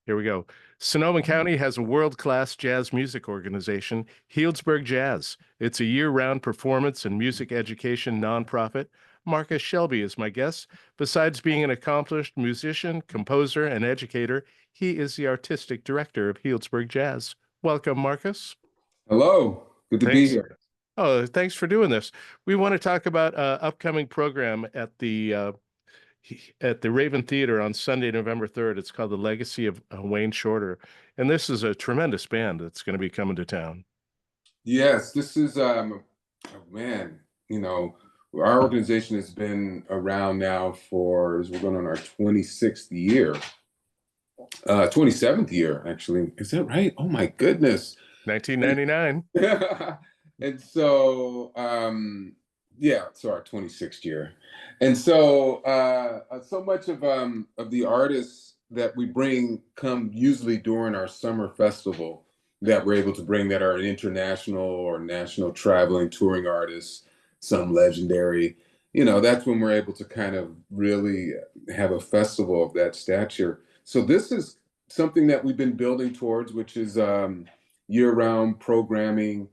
Here we go. Sonoma County has a world-class jazz music organization, Healdsburg Jazz. It's a year-round performance and music education nonprofit. Marcus Shelby is my guest. Besides being an accomplished musician, composer, and educator, he is the artistic director of Healdsburg Jazz. Welcome, Marcus. Hello, good to be Thanks. here. Oh, thanks for doing this. We want to talk about upcoming program at the Raven Theater on Sunday, November 3rd. It's called The Legacy of Wayne Shorter. And this is a tremendous band that's going to be coming to town. Yes, this is oh man, you know, our organization has been around now for as we're going on our 26th year, 27th year actually. Is that right? Oh my goodness. 1999. And so yeah, so our 26th year. And so so much of the artists that we bring come usually during our summer festival that we're able to bring that are international or national traveling touring artists, some legendary. You know, that's when we're able to kind of really have a festival of that stature. So this is something that we've been building towards, which is year-round programming,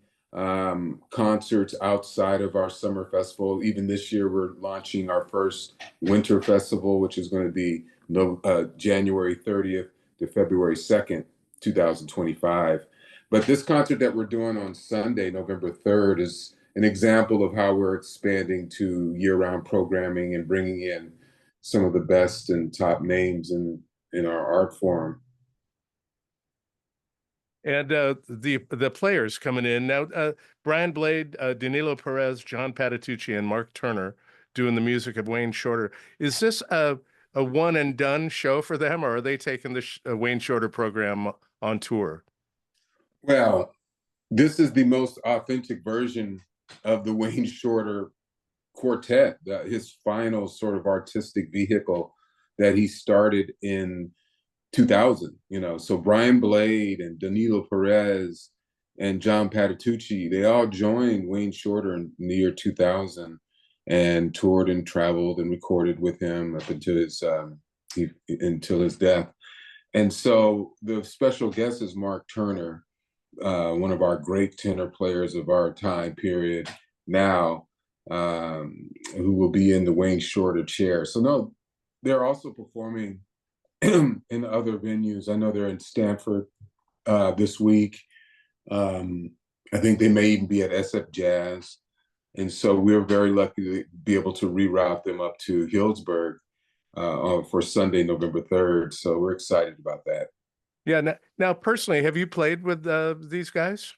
concerts outside of our summer festival. Even this year, we're launching our first winter festival, which is going to be January 30th to February 2nd, 2025. But this concert that we're doing on Sunday, November 3rd, is an example of how we're expanding to year-round programming and bringing in some of the best and top names in our art form. And the players coming in now, Brian Blade, Danilo Perez, John Patitucci, and Mark Turner doing the music of Wayne Shorter. Is this a one and done show for them, or are they taking the Wayne Shorter program on tour? Well, this is the most authentic version of the Wayne Shorter quartet, his final sort of artistic vehicle that he started in 2000. You know, so Brian Blade and Danilo Perez and John Patitucci, they all joined Wayne Shorter in the year 2000 and toured and traveled and recorded with him up until his death. And so the special guest is Mark Turner, one of our great tenor players of our time period now, who will be in the Wayne Shorter chair. So no, they're also performing in other venues. I know they're in Stanford this week. I think they may even be at SF Jazz. And so we're very lucky to be able to reroute them up to Healdsburg for Sunday, November 3rd. So we're excited about that. Yeah. Now, personally, have you played with these guys?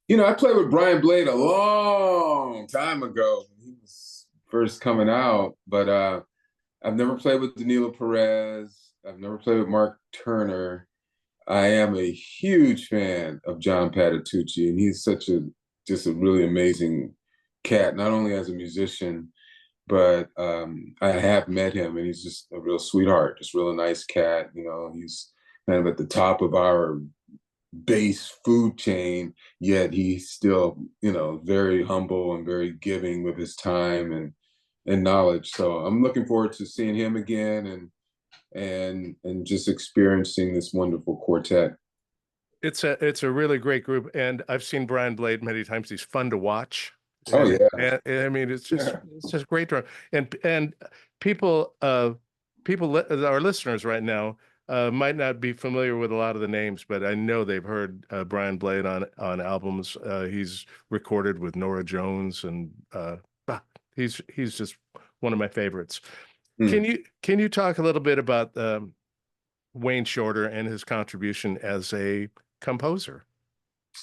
You know, I played with Brian Blade a long time ago when he was first coming out, but I've never played with Danilo Perez. I've never played with Mark Turner. I am a huge fan of John Patitucci, and he's just a really amazing cat, not only as a musician, but I have met him, and he's just a real sweetheart, just real nice cat. You know, he's kind of at the top of our base food chain, yet he's still, you know, very humble and very giving with his time and knowledge. So I'm looking forward to seeing him again and just experiencing this wonderful quartet. It's a really great group, and I've seen Brian Blade many times. He's fun to watch. Oh yeah. And I mean, it's just great to and people our listeners right now might not be familiar with a lot of the names, but I know they've heard Brian Blade on albums. He's recorded with Norah Jones, and he's just one of my favorites. Can you talk a little bit about Wayne Shorter and his contribution as a composer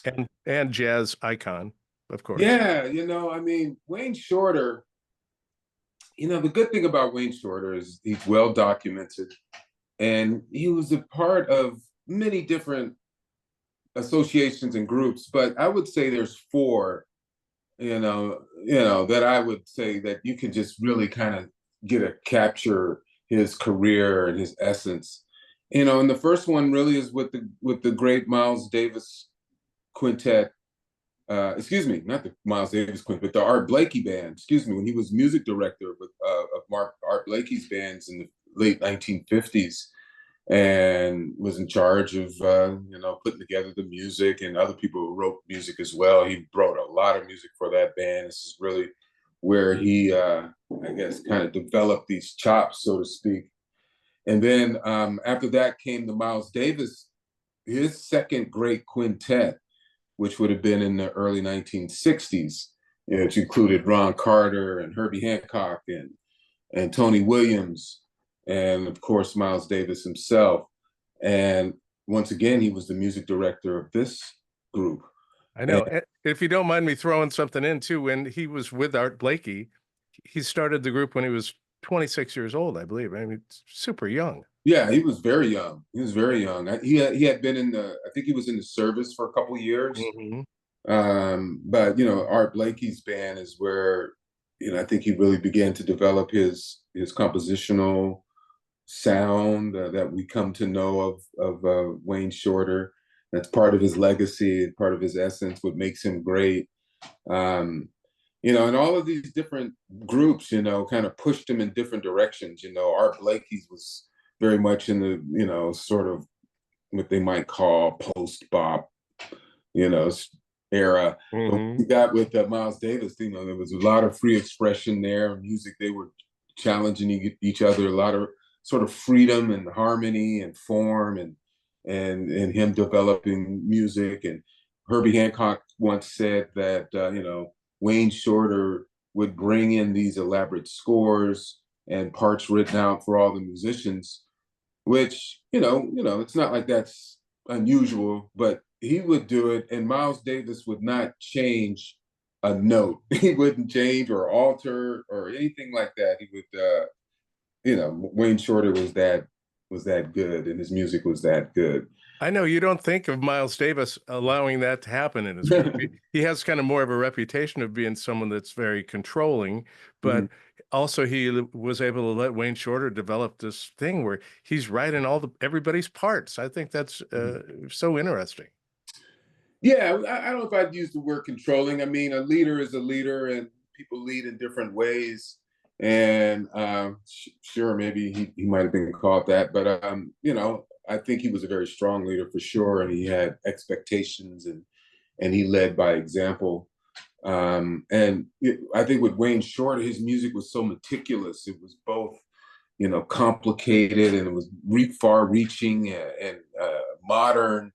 and jazz icon, of course? Yeah, you know, I mean, Wayne Shorter, you know, the good thing about Wayne Shorter is he's well documented, and he was a part of many different associations and groups, but I would say there's four, that I would say that you can just really kind of capture his career and his essence. You know, and the first one really is with the great Miles Davis quintet. Excuse me, not the Miles Davis quintet, but the Art Blakey band. Excuse me, when he was music director of Art Blakey's bands in the late 1950s. and was in charge of putting together the music, and other people wrote music as well. He wrote a lot of music for that band. This is really where he I guess kind of developed these chops, so to speak. And then after that came the Miles Davis, his second great quintet, which would have been in the early 1960s. It included Ron Carter and Herbie Hancock and Tony Williams, and of course Miles Davis himself. And once again, he was the music director of this group. I And know. If you don't mind me throwing something in too, when he was with Art Blakey, he started the group when he was 26 years old, I believe. I mean, super young. yeah, he was very young. He was very young. He had been in the, I think he was in the service for a couple of years. Hmm. But Art Blakey's band is where I think he really began to develop his compositional sound that we come to know of Wayne Shorter. That's part of his legacy, part of his essence, what makes him great. Um, and all of these different groups, kind of pushed him in different directions. Art Blakey's was very much in the, sort of what they might call post-bop, you know, era. But Hmm. we got with Miles Davis, there was a lot of free expression there, music. They were challenging each other, a lot of sort of freedom and harmony and form, and him developing music. And Herbie Hancock once said that Wayne Shorter would bring in these elaborate scores and parts written out for all the musicians, which it's not like that's unusual, but he would do it, and Miles Davis would not change a note. He wouldn't change or alter or anything like that. He would, Wayne Shorter was that good, and his music was that good. I know you don't think of Miles Davis allowing that to happen in his group. He has kind of more of a reputation of being someone that's very controlling, but also he was able to let Wayne Shorter develop this thing where he's writing everybody's parts. I think that's so interesting. Yeah, I don't know if I'd use the word controlling. I mean, a leader is a leader, and people lead in different ways. And sure, maybe he might have been called that, but I think he was a very strong leader for sure, and he had expectations, and he led by example. I think with Wayne Shorter, his music was so meticulous. It was both, complicated, and it was far-reaching and modern,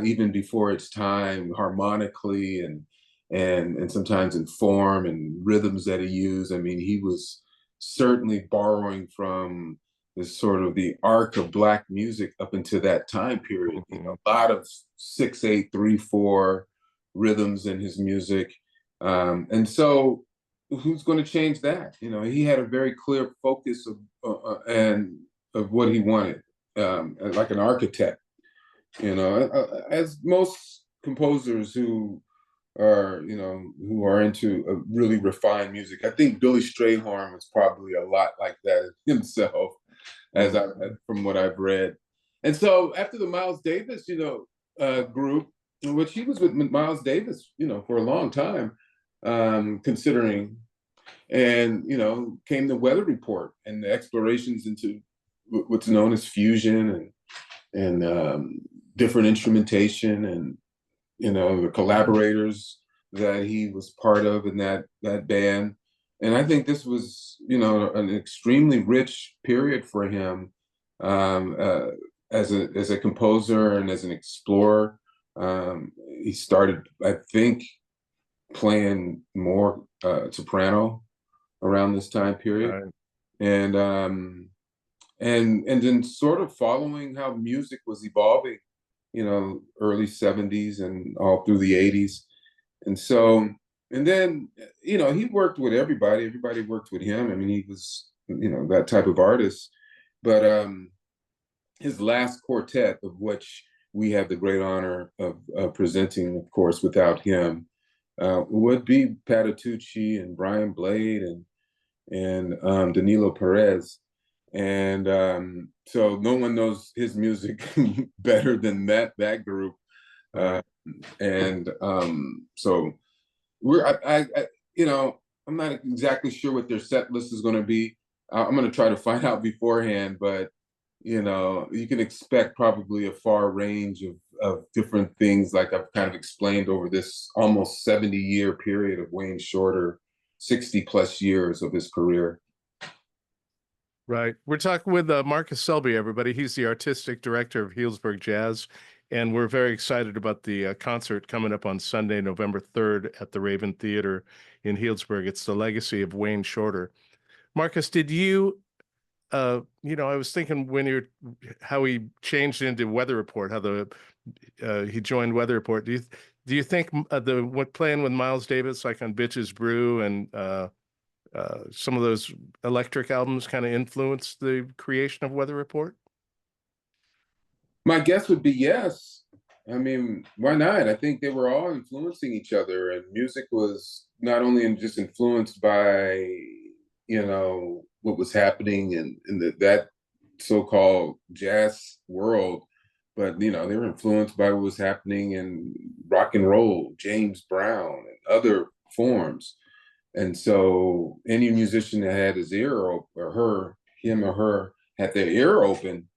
even before its time, harmonically and sometimes in form and rhythms that he used. I mean, he was certainly borrowing from this sort of the arc of Black music up into that time period. Mhm. A lot of 6/8 3/4 rhythms in his music, and so who's going to change that? He had a very clear focus and of what he wanted, like an architect. As most composers who are into a really refined music. I think Billy Strayhorn was probably a lot like that himself, from what I've read. And so after the Miles Davis, group, which he was with Miles Davis, for a long time, considering, and came the Weather Report and the explorations into what's known as fusion and different instrumentation, and the collaborators that he was part of in that band. And I think this was an extremely rich period for him, as a composer and as an explorer. He started, I think, playing more soprano around this time period, Right. and and then sort of following how music was evolving, early 70s and all through the 80s. And so, and then, he worked with everybody worked with him. I mean, he was, that type of artist. But his last quartet, of which we have the great honor of presenting, of course, without him, would be Patitucci and Brian Blade and Danilo Perez. And so no one knows his music better than that group. Right. Uh, and so I'm not exactly sure what their set list is going to be. I'm going to try to find out beforehand, but You know, you can expect probably a far range of different things, like I've kind of explained over this almost 70-year period of Wayne Shorter, 60 plus years of his career. Right. We're talking with Marcus Selby, everybody. He's the artistic director of Healdsburg Jazz, and we're very excited about the concert coming up on Sunday, November 3rd at the Raven Theater in Healdsburg. It's the legacy of Wayne Shorter. Marcus, did you, I was thinking when you're, how he changed into Weather Report, how he joined Weather Report. Do you think what playing with Miles Davis, like on Bitches Brew and some of those electric albums kind of influenced the creation of Weather Report? My guess would be yes. I mean, why not? I think they were all influencing each other, and music was not only just influenced by, what was happening in that so-called jazz world, but they were influenced by what was happening in rock and roll, James Brown, and other forms. And so, any musician that had his ear or him or her had their ear open,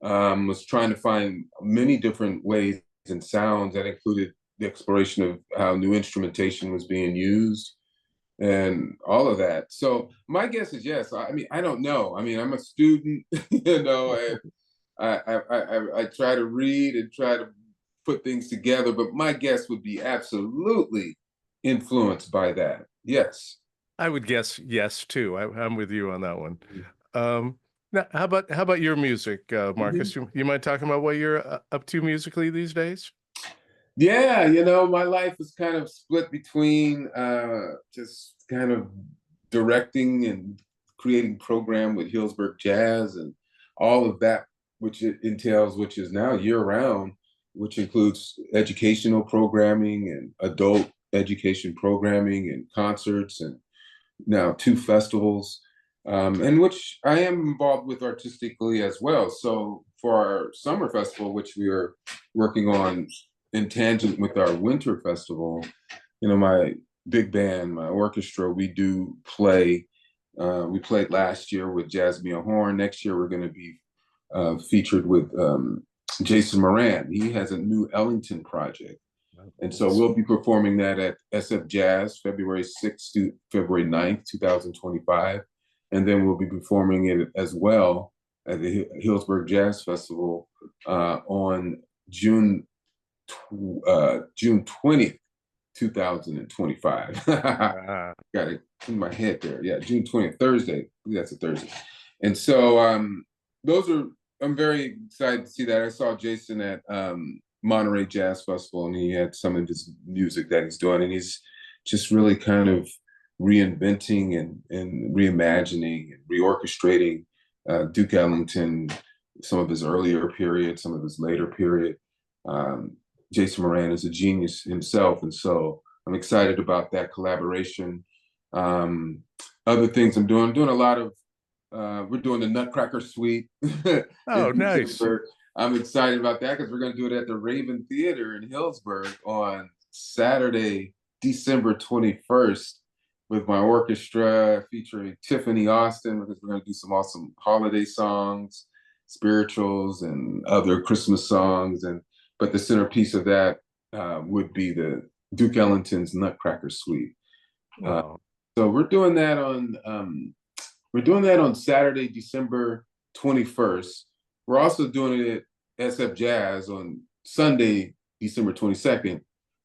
was trying to find many different ways and sounds that included the exploration of how new instrumentation was being used and all of that. So my guess is yes. I mean, I don't know. I mean, I'm a student, and I try to read and try to put things together, but my guess would be absolutely influenced by that. Yes. I would guess yes too. I'm with you on that one. Now, how about your music, Mhm. Marcus? You mind talking about what you're up to musically these days? Yeah, my life is kind of split between just kind of directing and creating program with Hillsburg Jazz and all of that, which it entails, which is now year round, which includes educational programming and adult education programming and concerts and now two festivals, and which I am involved with artistically as well. So for our summer festival, which we are working on in tangent with our winter festival, my big band, my orchestra, we do play. We played last year with Jasmine Horn. Next year, we're going to be featured with Jason Moran. He has a new Ellington project. And so we'll be performing that at SF Jazz, February 6th to February 9th, 2025. And then we'll be performing it as well at the Hillsburg Jazz Festival on June 20th, 2025. Uh, Got it in my head there. Yeah, June 20th, Thursday. That's a Thursday. And so those are, I'm very excited to see that. I saw Jason at Monterey Jazz Festival, and he had some of his music that he's doing, and he's just really kind of reinventing and reimagining and reorchestrating Duke Ellington, some of his earlier period, some of his later period. Um, Jason Moran is a genius himself, and so I'm excited about that collaboration. Um, Other things I'm doing a lot of. We're doing the Nutcracker Suite oh, in nice. December. I'm excited about that because we're going to do it at the Raven Theater in Hillsburg on Saturday, December 21st, with my orchestra featuring Tiffany Austin, because we're going to do some awesome holiday songs, spirituals, and other Christmas songs. But the centerpiece of that would be the Duke Ellington's Nutcracker Suite. Uh, Wow. so we're doing that on Saturday, December 21st. We're also doing it at SF Jazz on Sunday, December 22nd.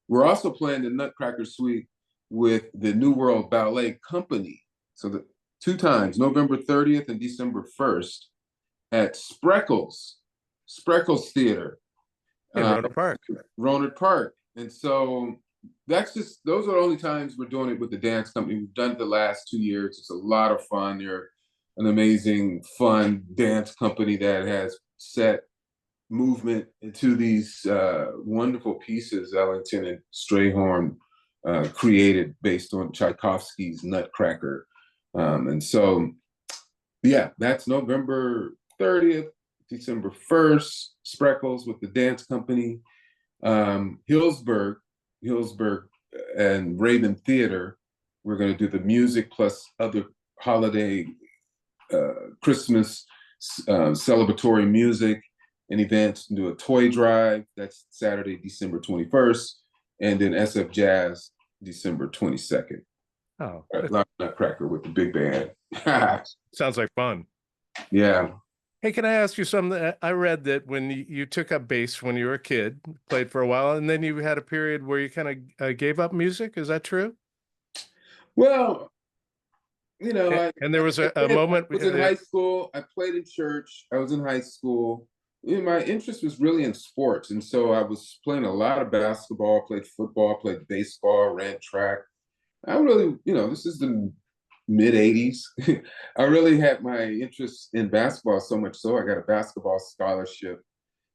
We're also playing the Nutcracker Suite with the New World Ballet Company. So the two times, November 30th and December 1st at Spreckles Theater, In uh, Roanoke Park. Roanoke Park. And so those are the only times we're doing it with the dance company. We've done it the last 2 years. It's a lot of fun. They're an amazing, fun dance company that has set movement into these wonderful pieces Ellington and Strayhorn created based on Tchaikovsky's Nutcracker. And so, yeah, that's November 30th, December 1st, Spreckles with the dance company. Hillsburg and Raven Theater, we're going to do the music plus other holiday, Christmas celebratory music and events, do a toy drive. That's Saturday, December 21st, and then SF Jazz, December 22nd. Oh, Nutcracker with the big band. sounds like fun. Yeah. Hey, can I ask you something? I read that when you took up bass when you were a kid, played for a while, and then you had a period where you kind of gave up music. Is that true? Well, you know, And there was a I moment. was in high school. I played in church. I was in high school. You know, my interest was really in sports, and so I was playing a lot of basketball. Played football. Played baseball. Ran track. I really, you know, this is the mid '80s. I really had my interest in basketball so much so I got a basketball scholarship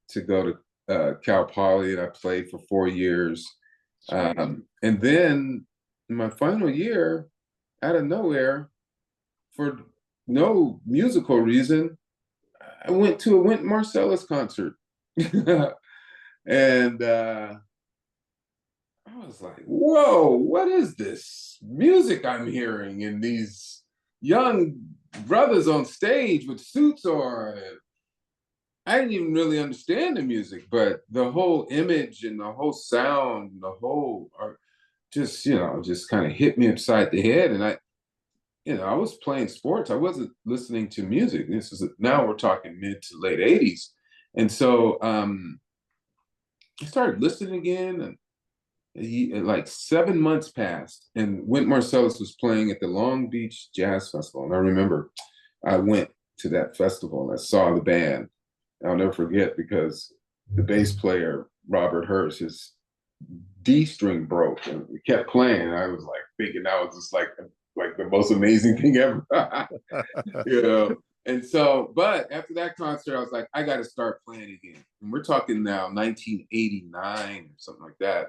to go to Cal Poly, and I played for 4 years. And then in my final year, out of nowhere, for no musical reason, I went to a Wynton Marsalis concert. And I was like, whoa, what is this music I'm hearing? And these young brothers on stage with suits on. And I didn't even really understand the music, but the whole image and the whole sound, and the whole just, you know, just kind of hit me upside the head. And I was playing sports. I wasn't listening to music. This is now we're talking mid to late '80s, and so I started listening again. And like 7 months passed, and Wynton Marsalis was playing at the Long Beach Jazz Festival. And I remember I went to that festival and I saw the band. I'll never forget because the bass player Robert Hurst, his D string broke, and we kept playing. And I was like thinking that was just like the most amazing thing ever, you know. And so, but after that concert, I was like, I got to start playing again. And we're talking now 1989 or something like that.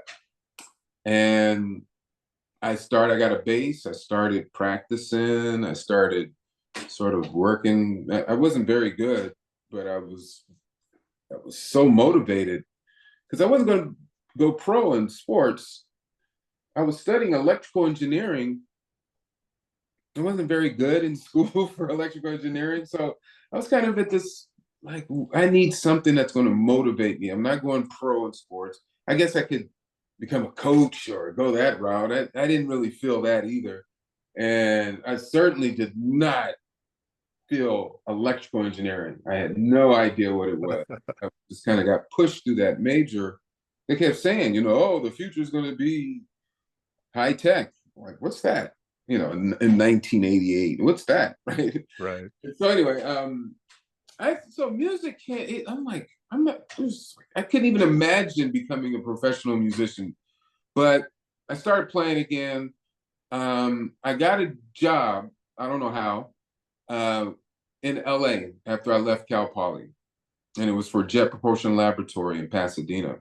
And I got a bass. I started practicing. I started sort of working. I wasn't very good, but I was so motivated because I wasn't going to go pro in sports. I was studying electrical engineering. I wasn't very good in school for electrical engineering. So I was kind of at this, like, I need something that's going to motivate me. I'm not going pro in sports. I guess I could become a coach or go that route. I didn't really feel that either. And I certainly did not feel electrical engineering. I had no idea what it was. I just kind of got pushed through that major. They kept saying, you know, oh, the future is going to be high tech. I'm like, what's that? You know, in 1988, what's that? Right. Right. So anyway, so music can't. I'm not. I couldn't even imagine becoming a professional musician. But I started playing again. I got a job. I don't know how. In LA after I left Cal Poly, and it was for Jet Propulsion Laboratory in Pasadena.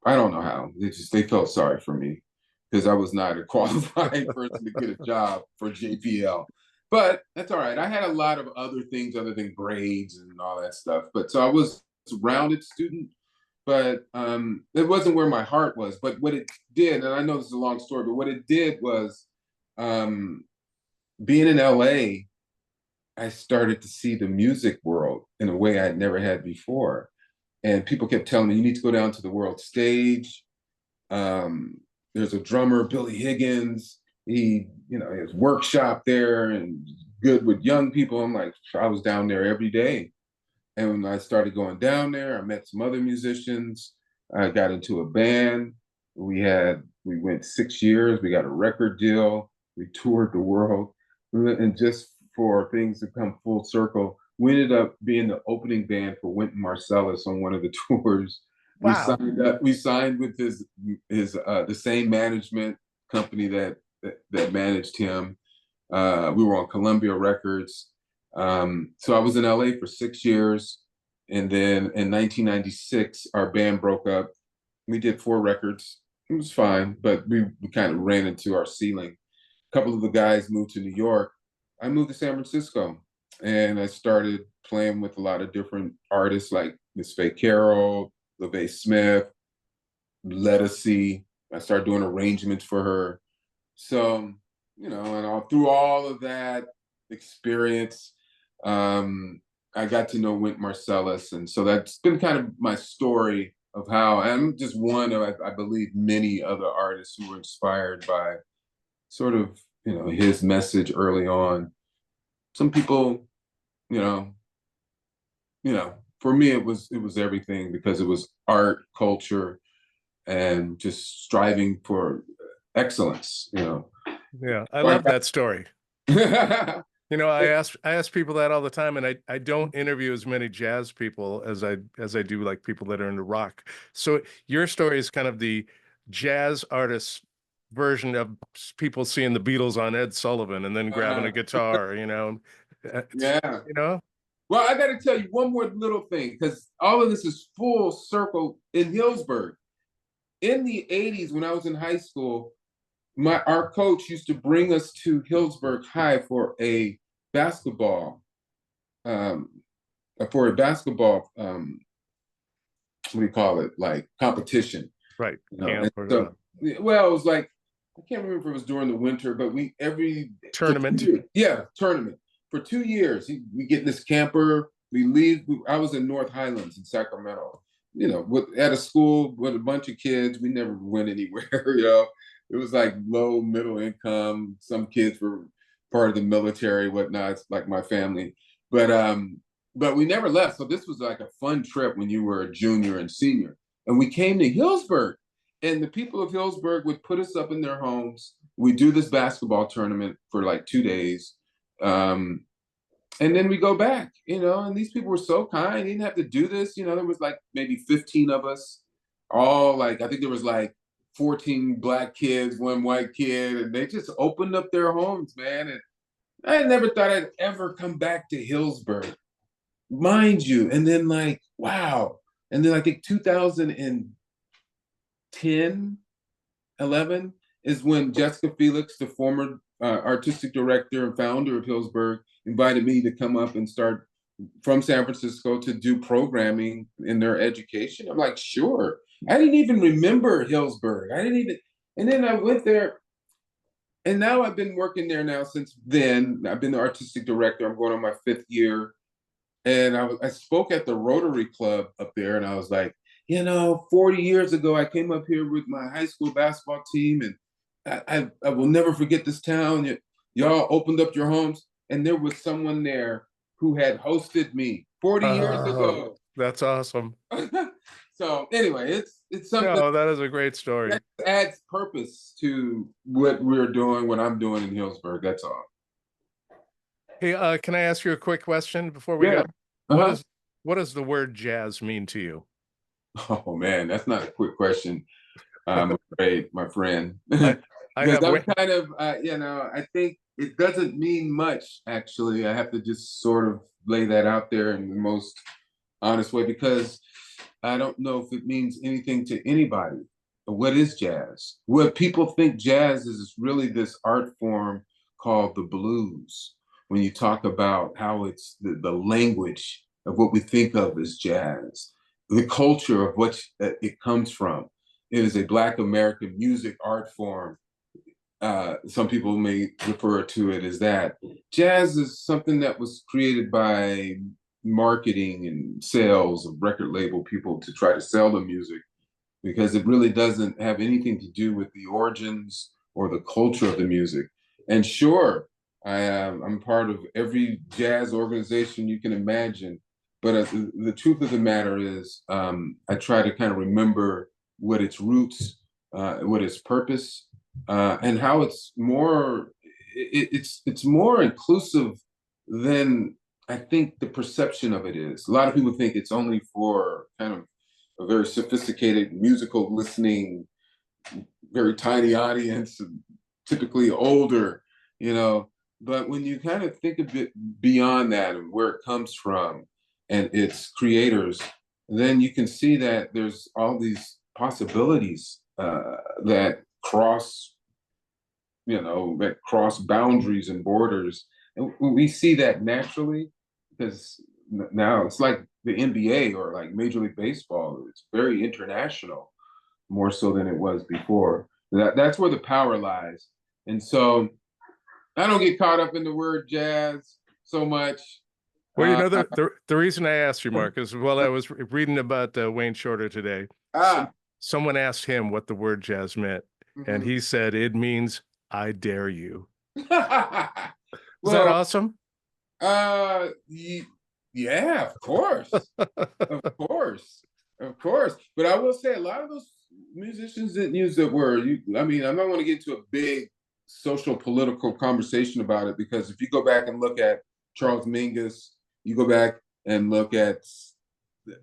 I don't know how. They felt sorry for me because I was not a qualified person to get a job for JPL. But that's all right. I had a lot of other things other than grades and all that stuff. But so I was a rounded student, but it wasn't where my heart was. But what it did, and I know this is a long story, but what it did was being in LA, I started to see the music world in a way I'd never had before. And people kept telling me, you need to go down to the world stage. There's a drummer, Billy Higgins. His workshop there and good with young people. I'm like, I was down there every day. And when I started going down there, I met some other musicians. I got into a band. We went 6 years. We got a record deal. We toured the world. And just for things to come full circle, we ended up being the opening band for Wynton Marsalis on one of the tours. Wow. We signed with his the same management company that managed him. We were on Columbia Records. So I was in LA for 6 years. And then in 1996, our band broke up. We did 4 records. It was fine, but we kind of ran into our ceiling. A couple of the guys moved to New York. I moved to San Francisco, and I started playing with a lot of different artists like Miss Faye Carroll, LeVay Smith, Lettucey. I started doing arrangements for her. So, and through all of that experience, I got to know Wynton Marsalis, and so that's been kind of my story of how I'm just one of, I believe, many other artists who were inspired by sort of, his message early on. Some people, you know, for me it was everything, because it was art, culture, and just striving for excellence. Yeah, I love that story. I ask people that all the time, and I don't interview as many jazz people as I do like people that are into rock. So your story is kind of the jazz artist version of people seeing the Beatles on Ed Sullivan and then grabbing a guitar, It's, yeah. you know, Well, I got to tell you one more little thing, because all of this is full circle in Hillsburg. In the 80s, when I was in high school, our coach used to bring us to Hillsburg High um, for a basketball, what do you call it, like competition. right, And camp or so, well, it was like, I can't remember if it was during the winter, but tournament. yeah, tournament for 2 years. We get in this camper, we leave. I was in North Highlands in Sacramento, at a school with a bunch of kids. We never went anywhere. It was like low middle income. Some kids were part of the military, whatnot. It's like my family, but we never left. So this was like a fun trip when you were a junior and senior, and we came to Hillsburg, and the people of Hillsburg would put us up in their homes. We do this basketball tournament for like 2 days. And then we go back, and these people were so kind. They didn't have to do this. There was like maybe 15 of us, all like, I think there was like 14 black kids, one white kid, and they just opened up their homes, man. And I never thought I'd ever come back to Hillsburg, mind you. And then, like, wow. And then I think 2010, 11 is when Jessica Felix, the former artistic director and founder of Hillsburg, invited me to come up and start from San Francisco to do programming in their education. I'm like, sure. I didn't even remember Hillsburg. And then I went there, and now I've been working there now since then. I've been the artistic director. I'm going on my 5th year. And I spoke at the Rotary Club up there, and I was like, 40 years ago, I came up here with my high school basketball team, and I will never forget this town. Y'all opened up your homes, and there was someone there who had hosted me 40 years ago. That's awesome. So anyway, it's something No, that is a great story. that adds purpose to what we're doing, what I'm doing in Hillsburg. That's all. Hey, can I ask you a quick question before we Yeah. go? What does the word jazz mean to you? Oh man, that's not a quick question. I'm afraid, my friend. I Because have I'm kind of, I think it doesn't mean much, actually. I have to just sort of lay that out there in the most honest way, because I don't know if it means anything to anybody. What is jazz? What people think jazz is really this art form called the blues. When you talk about how it's the language of what we think of as jazz, the culture of what it comes from. It is a Black American music art form. Some people may refer to it as that. Jazz is something that was created by marketing and sales of record label people to try to sell the music, because it really doesn't have anything to do with the origins or the culture of the music. And sure, I'm part of every jazz organization you can imagine, but the truth of the matter is, I try to kind of remember what its roots, what its purpose, and how it's more inclusive than I think the perception of it is. A lot of people think it's only for kind of a very sophisticated musical listening, very tiny audience, typically older, you know. But when you kind of think a bit beyond that and where it comes from and its creators, then you can see that there's all these possibilities that cross, that cross boundaries and borders. And we see that naturally, because now it's like the NBA or like Major League Baseball. It's very international, more so than it was before. That's where the power lies. And so I don't get caught up in the word jazz so much. Well, you Uh, know, the reason I asked you, Mark, is while I was reading about Wayne Shorter today, ah, someone asked him what the word jazz meant, and mhm. he said it means I dare you. Is that Well, awesome? uh, y- yeah, of course, of course. But I will say a lot of those musicians didn't use that word. I mean, I'm not going to get into a big social political conversation about it because if you go back and look at Charles Mingus, you go back and look at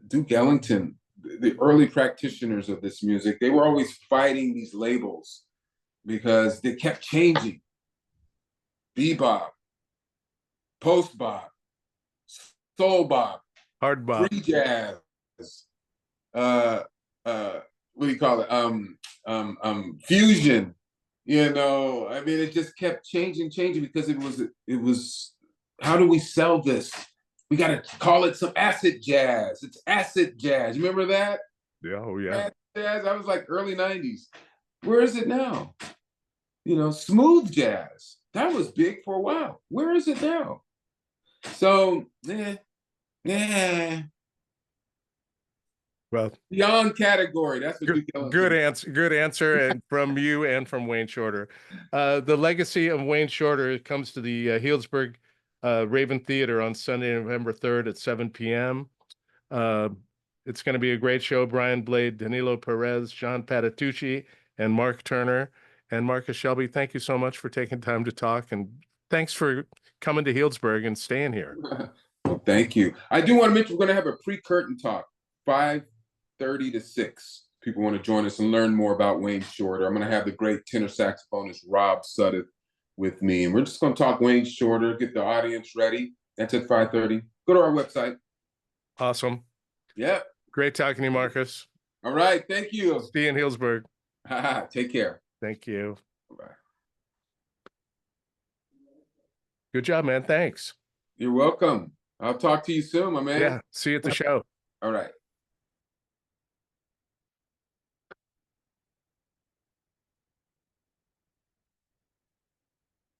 Duke Ellington, the early practitioners of this music, they were always fighting these labels because they kept changing. Bebop, post bop, soul bop, Hard bop. free jazz, uh, what do you call it? Fusion. You know, I mean, it just kept changing because it was. How do we sell this? We got to call it some acid jazz. It's acid jazz. You remember that? Yeah, oh yeah. Acid jazz. I was like early '90s. Where is it now? You know, smooth jazz. That was big for a while. Where is it now? So, yeah, Well, beyond category. That's what good, Duke Ellington. good answer, and from you and from Wayne Shorter. The legacy of Wayne Shorter comes to the Healdsburg Raven Theater on Sunday, November 3rd at 7 p.m. Uh, it's going to be a great show. Brian Blade, Danilo Perez, John Patitucci, and Mark Turner. And Marcus Shelby, thank you so much for taking time to talk. And thanks for coming to Healdsburg and staying here. Well, thank you. I do want to mention we're going to have a pre-curtain talk, 5:30 to 6. People want to join us and learn more about Wayne Shorter. I'm going to have the great tenor saxophonist Rob Suddeth with me, and we're just going to talk Wayne Shorter, get the audience ready. That's at 5:30. Go to our website. Awesome. Yep. Great talking to you, Marcus. All right. Thank you. See you in Healdsburg. Take care. Thank you. Bye. Good job, man. Thanks. You're welcome. I'll talk to you soon, my man. Yeah. See you at the show. All right.